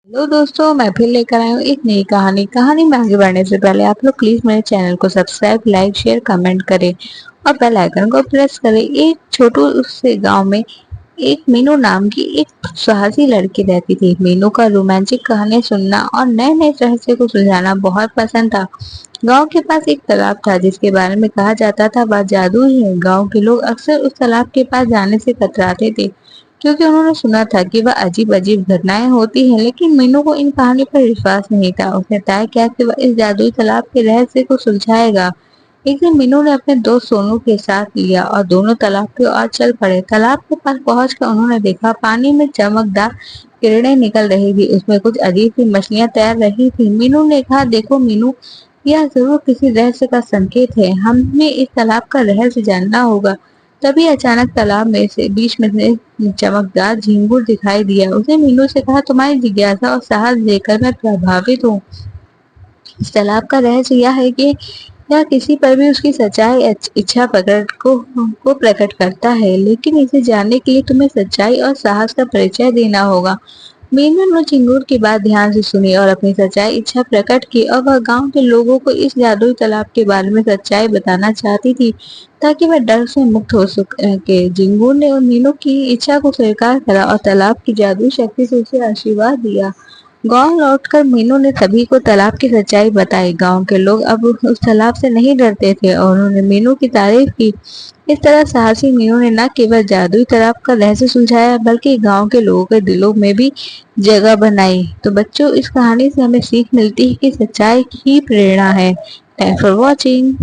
Hello दोस्तों, मैं फिर लेकर आई हूँ एक नई कहानी में आगे बढ़ने से पहले आप लोग प्लीज मेरे चैनल को सब्सक्राइब, लाइक, शेयर, कमेंट करें और बेल आइकन को प्रेस करें। एक छोटू से गांव में एक मीनू नाम की एक साहसी लड़की रहती थी। मीनू का रोमांचक कहानी सुनना और नए नए रहस्य को सुलझाना बहुत पसंद था। गांव के पास एक तालाब था जिसके बारे में कहा जाता था वह जादू है। गांव के लोग अक्सर उस तालाब के पास जाने से कतराते थे क्योंकि उन्होंने सुना था कि वह अजीब अजीब घटनाएं होती हैं। लेकिन मीनू को इन कहानी पर विश्वास नहीं था। उसने तय किया कि वह इस जादुई तालाब के रहस्य को सुलझाएगा। एक दिन मीनू ने अपने दोस्त सोनू के साथ लिया और दोनों तालाब की ओर चल पड़े। तालाब के पास पहुंचकर उन्होंने देखा पानी में चमकदार किरणें निकल रही थी। उसमें कुछ अजीब सी मछलियां तैर रही थी। मीनू ने कहा, देखो मीनू, यह जरूर किसी रहस्य का संकेत है। हमें इस तालाब का रहस्य जानना होगा। तभी अचानक तालाब में से बीच में से चमकदार झींगुर दिखाई दिया। उसने मीनू से कहा, तुम्हारी जिज्ञासा और साहस देखकर मैं प्रभावित हूँ। इस तालाब का रहस्य यह है कि यह किसी पर भी उसकी सच्चाई इच्छा प्रकट को प्रकट करता है, लेकिन इसे जानने के लिए तुम्हें सच्चाई और साहस का परिचय देना होगा। मीनू ने चिंगूर की बात ध्यान से सुनी और अपनी सच्चाई इच्छा प्रकट की और वह गांव के लोगों को इस जादुई तालाब के बारे में सच्चाई बताना चाहती थी ताकि वह डर से मुक्त हो सके। चिंगूर ने मीनू की इच्छा को स्वीकार करा और तालाब की जादुई शक्ति से उसे आशीर्वाद दिया। गांव लौटकर मीनू ने सभी को तालाब की सच्चाई बताई। गांव के लोग अब उस तालाब से नहीं डरते थे और उन्होंने मीनू की तारीफ की। इस तरह साहसी मीनू ने न केवल जादुई तालाब का रहस्य सुलझाया बल्कि गांव के लोगों के दिलों में भी जगह बनाई। तो बच्चों, इस कहानी से हमें सीख मिलती है कि सच्चाई ही प्रेरणा है। Thanks for watching.